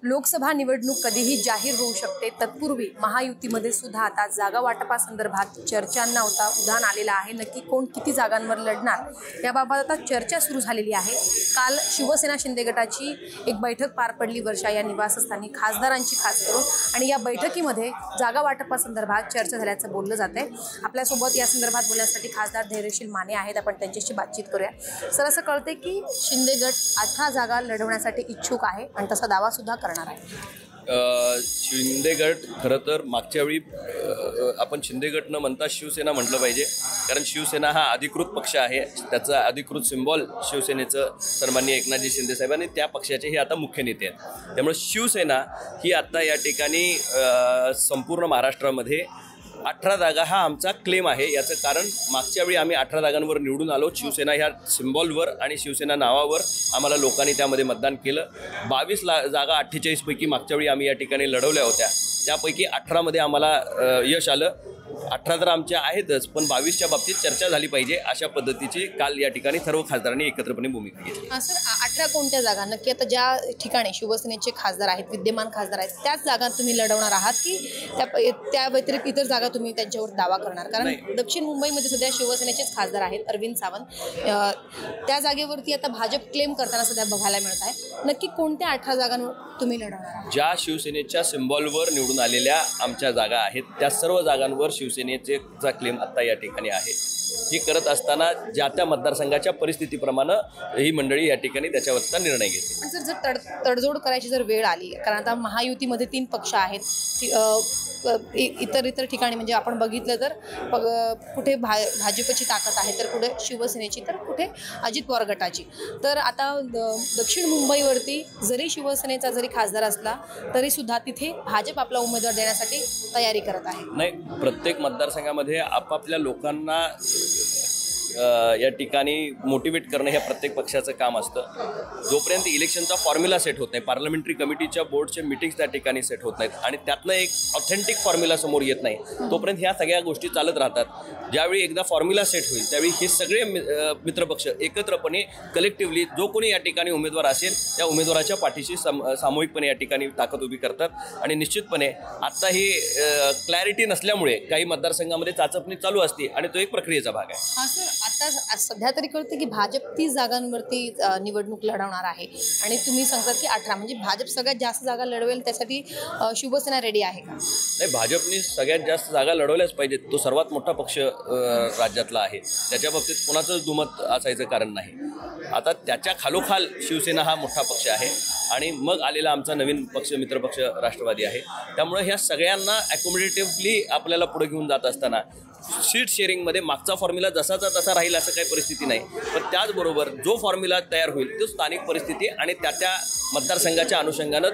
लोकसभा निवडणूक कधीही जाहीर होऊ शकते. तत्पूर्वी महायुतीमध्ये सुद्धा आता जागा वाटपासंदर्भात चर्चांना उधाण आलेला आहे. नक्की कोण किती जागांवर लढणार याबाबत आता चर्चा सुरू झालेली आहे. काल शिवसेना शिंदे गटाची एक बैठक पार पडली वर्षा या निवासस्थानी खासदारांची खास करून, आणि या बैठकीमध्ये जागा वाटपासंदर्भात चर्चा झाल्याचं बोललं जात आहे. आपल्यासोबत या संदर्भात बोलण्यासाठी खासदार धैर्यशील माने आहेत. आपण त्यांच्याशी बातचीत करूया. सर, असं कळते की शिंदे गट 18 जागा लढवण्यासाठी इच्छुक आहे आणि तसा दावा सुद्धा करणार आहे. शिंदे गट खरं तर मागच्या वेळी आपण शिंदे गट न म्हणता शिवसेना म्हटलं पाहिजे, कारण शिवसेना हा अधिकृत पक्ष आहे. त्याचा अधिकृत सिम्बॉल शिवसेनेचं सन्माननीय एकनाथजी शिंदे साहेब आणि त्या पक्षाचे हे आता मुख्य नेते आहेत. त्यामुळे शिवसेना ही आता या ठिकाणी संपूर्ण महाराष्ट्रामध्ये 18 जागा हा आमचा क्लेम आहे. याचं कारण मागच्या वेळी आम्ही 18 जागांवर निवडून आलो. शिवसेना ह्या सिम्बॉलवर आणि शिवसेना नावावर आम्हाला लोकांनी त्यामध्ये मतदान केलं. 22 जागा 48 पैकी मागच्या वेळी आम्ही या ठिकाणी लढवल्या होत्या. त्यापैकी 18 मध्ये आम्हाला यश आलं. 18 तर आमच्या आहेतच, पण 22च्या बाबतीत चर्चा झाली पाहिजे अशा पद्धतीची काल या ठिकाणी सर्व खासदारांनी एकत्रपणे भूमिका घेतली. सर, 18 कोणत्या जागा नक्की? आता ज्या ठिकाणी शिवसेनेचे खासदार आहेत, विद्यमान खासदार आहेत, त्याच जागा तुम्ही लढवणार आहात की त्या व्यतिरिक्त इतर जागा तुम्ही त्यांच्यावर दावा करणार? कारण दक्षिण मुंबईमध्ये सध्या शिवसेनेचेच खासदार आहेत अरविंद सावंत. त्या जागेवरती आता भाजप क्लेम करताना सध्या बघायला मिळत आहे. नक्की कोणत्या 18 जागांवर तुम्ही लढवणार आहात? ज्या शिवसेनेच्या सिम्बॉलवर निवडून आलेल्या आमच्या जागा आहेत त्या सर्व जागांवर शिवसेनेचा क्लेम आता या ठिकाणी आहे. हे करत असताना ज्या त्या मतदारसंघाच्या परिस्थितीप्रमाणे ही मंडळी या ठिकाणी त्याच्यावरचा निर्णय घेते. पण सर, जर तडजोड करायची जर वेळ आली, कारण आता महायुतीमध्ये 3 पक्ष आहेत, इतर ठिकाणी म्हणजे आपण बघितलं तर कुठे भाजपची ताकद आहे, तर कुठे शिवसेनेची, तर कुठे अजित पवार गटाची. तर आता दक्षिण मुंबईवरती जरी शिवसेनेचा जरी खासदार असला तरी सुद्धा तिथे भाजप आपला उमेदवार देण्यासाठी तयारी करत आहे. नाही, प्रत्येक मतदारसंघामध्ये आपापल्या लोकांना या ठिकाणी मोटिवेट करणं हे प्रत्येक पक्षाचं काम असतं. जोपर्यंत इलेक्शनचा फॉर्म्युला सेट होत नाही, पार्लमेंटरी कमिटीच्या बोर्डचे मिटिंग्स त्या ठिकाणी सेट होत नाहीत आणि त्यातनं एक ऑथेंटिक फॉर्म्युला समोर येत नाही, तोपर्यंत ह्या सगळ्या गोष्टी चालत राहतात. ज्यावेळी एकदा फॉर्म्युला सेट होईल त्यावेळी हे सगळे मित्रपक्ष एकत्रपणे कलेक्टिव्हली जो कोणी या ठिकाणी उमेदवार असेल त्या उमेदवाराच्या पाठीशी सामूहिकपणे या ठिकाणी ताकद उभी करतात. आणि निश्चितपणे आत्ता ही क्लॅरिटी नसल्यामुळे काही मतदारसंघामध्ये चाचपणी चालू असते आणि तो एक प्रक्रियेचा भाग आहे. आता सध्या तरी कळते की भाजप 30 जागांवरती निवडणूक लढवणार आहे आणि तुम्ही सांगतात की 18, म्हणजे भाजप सगळ्यात जास्त जागा लढवेल. त्यासाठी शिवसेना रेडी आहे का? नाही, भाजपने सगळ्यात जास्त जागा लढवल्याच पाहिजेत. तो सर्वात मोठा पक्ष राज्यातला आहे. त्याच्या बाबतीत कोणाचंच दुमत असायचं कारण नाही. आता त्याच्या खालोखाल शिवसेना हा मोठा पक्ष आहे आणि मग आलेला आमचा नवीन पक्ष मित्रपक्ष राष्ट्रवादी आहे. त्यामुळे ह्या सगळ्यांना ॲकोमोडेटिव्हली आपल्याला पुढे घेऊन जात असताना सीट शेअरिंगमध्ये मागचा फॉर्म्युला जसाचा तसा राहील असं काही परिस्थिती नाही. पण त्याचबरोबर जो फॉर्म्युला तयार होईल तो स्थानिक परिस्थिती आणि त्या मतदारसंघाच्या अनुषंगानं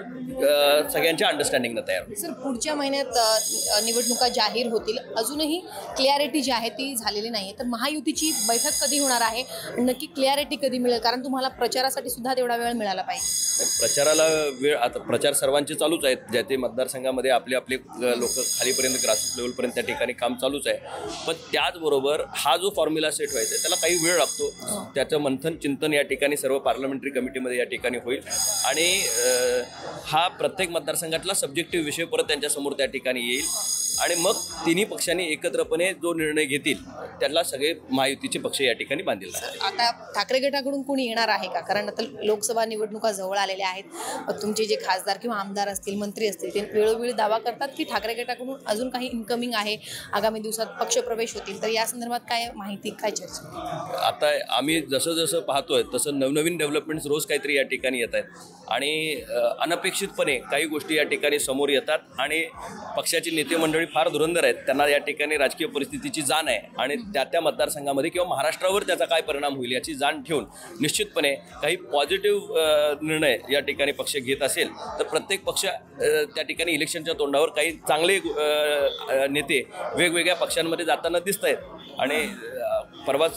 सगळ्यांच्या अंडरस्टँडिंगनं तयार होईल. सर, पुढच्या महिन्यात निवडणुका जाहीर होतील. अजूनही क्लिअरिटी जी आहे ती झालेली नाही आहे. तर महायुतीची बैठक कधी होणार आहे? नक्की क्लिअरिटी कधी मिळेल? कारण तुम्हाला प्रचारासाठी सुद्धा तेवढा वेळ मिळाला पाहिजे. प्रचाराला वेळ, आता प्रचार सर्वांचे चालूच आहेत. ज्या ते मतदारसंघामध्ये आपले लोक खालीपर्यंत ग्रासरूट लेवलपर्यंत त्या ठिकाणी काम चालूच आहे. पण त्याचबरोबर हा जो फॉर्म्युला सेट व्हायचा आहे त्याला काही वेळ लागतो. त्याचं मंथन चिंतन या ठिकाणी सर्व पार्लमेंटरी कमिटीमध्ये या ठिकाणी होईल आणि हा प्रत्येक मतदारसंघातला सब्जेक्टिव्ह विषय परत त्यांच्यासमोर त्या ठिकाणी येईल आणि मग तिन्ही पक्षांनी एकत्रपणे जो निर्णय घेतील त्याला सगळे महायुतीचे पक्ष या ठिकाणी बांधील राहतील. आता ठाकरे गटाकडून कोणी येणार आहे का? कारण आता लोकसभा निवडणुका जवळ आलेल्या आहेत. तुमचे जे खासदार किंवा आमदार असतील, मंत्री असतील, ते वेळोवेळी दावा करतात की ठाकरे गटाकडून अजून काही इन्कमिंग आहे, आगामी दिवसात पक्षप्रवेश होतील. तर या संदर्भात काय माहिती, काय चर्चा? आता आम्ही जसं जसं पाहतोय तसं नवनवीन डेव्हलपमेंट्स रोज काहीतरी या ठिकाणी येत आहेत आणि अनपेक्षितपणे काही गोष्टी या ठिकाणी समोर येतात आणि पक्षाची नेते मंडळी फार धुरंधर आहेत. त्यांना या ठिकाणी राजकीय परिस्थितीची जाण आहे आणि त्या मतदारसंघामध्ये किंवा महाराष्ट्रावर त्याचा काय परिणाम होईल याची जाण ठेवून निश्चितपणे काही पॉझिटिव्ह निर्णय या ठिकाणी पक्ष घेत असेल तर प्रत्येक पक्ष त्या ठिकाणी इलेक्शनच्या तोंडावर काही चांगले नेते वेगवेगळ्या पक्षांमध्ये जाताना दिसत आहेत आणि परवाच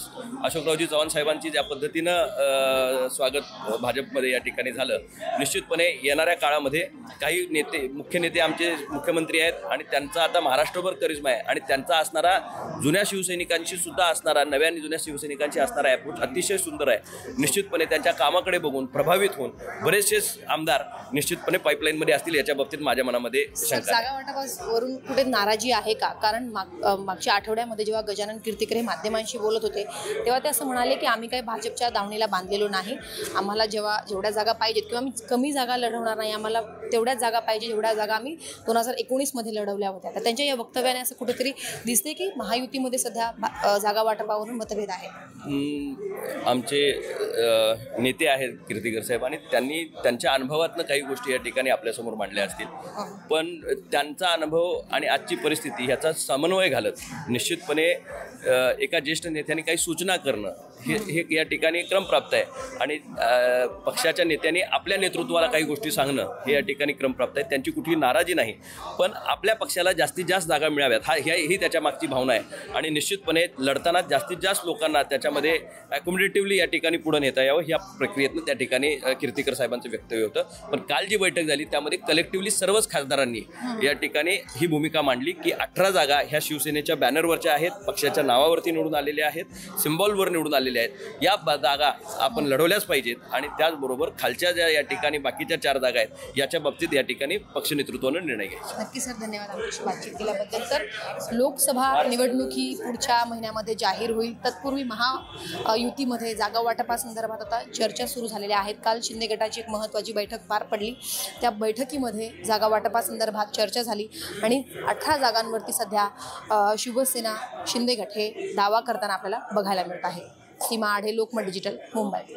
अशोकरावजी चव्हाण साहेबांची ज्या पद्धतीनं स्वागत भाजपमध्ये या ठिकाणी झालं, निश्चितपणे येणाऱ्या काळामध्ये काही नेते, मुख्य नेते आमचे मुख्यमंत्री आहेत आणि त्यांचा आता महाराष्ट्रभर करिश्मा आहे आणि त्यांचा असणारा जुन्या शिवसैनिकांशी सुद्धा असणारा, नव्या आणि जुन्या शिवसैनिकांशी असणारा अप्रोच अतिशय सुंदर आहे. निश्चितपणे त्यांच्या कामाकडे बघून प्रभावित होऊन बरेचसेच आमदार निश्चितपणे पाईपलाईनमध्ये असतील, याच्या बाबतीत माझ्या मनामध्ये शंका आहे. जागा वाटपावरून कुठे नाराजी आहे का? कारण मागच्या आठवड्यामध्ये जेव्हा गजानन कीर्तीकर हे माध्यमांशी बोलत होते तेव्हा ते असं म्हणाले की आम्ही काही भाजपच्या दावणीला बांधलेलो नाही, आम्हाला जेवढ्या जागा पाहिजेत किंवा आम्ही कमी जागा लढवणार नाही, आम्हाला तेवढ्याच जागा पाहिजे जेवढ्या जागा आम्ही 2019मध्ये लढवल्या होत्या. तर त्यांच्या या वक्तव्याने असं कुठेतरी दिसते की महायुतीमध्ये सध्या जागा वाटपावरून मतभेद आहे. आमचे नेते आहेत कीर्तीकर साहेब आणि त्यांनी त्यांच्या अनुभवातनं काही गोष्टी या ठिकाणी आपल्यासमोर मांडल्या असतील, पण त्यांचा अनुभव आणि आजची परिस्थिती ह्याचा समन्वय घालत निश्चितपणे एका ज्येष्ठ नेत्याने काही सूचना करणं हे या ठिकाणी क्रमप्राप्त आहे आणि पक्षाच्या नेत्यांनी आपल्या नेतृत्वाला काही गोष्टी सांगणं हे या ठिकाणी क्रमप्राप्त आहे. त्यांची कुठली नाराजी नाही, पण आपल्या पक्षाला जास्तीत जास्त जागा मिळाव्यात ही त्याच्या मागची भावना आहे आणि निश्चितपणे लढताना जास्तीत जास्त लोकांना त्याच्यामध्ये ॲकोमोडेटिव्हली या ठिकाणी पुढे नेता यावं ह्या प्रक्रियेतनं त्या ठिकाणी कीर्तीकर साहेबांचं वक्तव्य होतं. पण काल जी बैठक झाली त्यामध्ये कलेक्टिव्हली सर्वच खासदारांनी या ठिकाणी ही भूमिका मांडली की 18 जागा ह्या शिवसेनेच्या बॅनरवरच्या आहेत, पक्षाच्या नावावरती निवडून आलेल्या आहेत, सिम्बॉलवर निवडून आलेल्या आहेत. या जागा आपण लढवल्याच पाहिजेत आणि त्याचबरोबर खालच्या ज्या या ठिकाणी बाकीच्या 4 जागा आहेत याच्या बाबतीत या ठिकाणी पक्ष नेतृत्वानं निर्णय घ्यायचा. नक्की सर, धन्यवाद आमच्याशी बातचीत केल्याबद्दल. तर लोकसभा निवडणूक ही पुढच्या महिन्यामध्ये जाहीर होईल. तत्पूर्वी महायुतीमध्ये जागा वाटपासंदर्भात आता चर्चा सुरू झालेल्या आहेत. काल शिंदे गटाची एक महत्त्वाची बैठक पार पडली. त्या बैठकीमध्ये जागा वाटपासंदर्भात चर्चा झाली आणि 18 जागांवरती सध्या शिवसेना शिंदे गट हे दावा करताना आपल्याला बघायला मिळत आहे. सीमा आढे, लोकमत डिजिटल, मुंबई.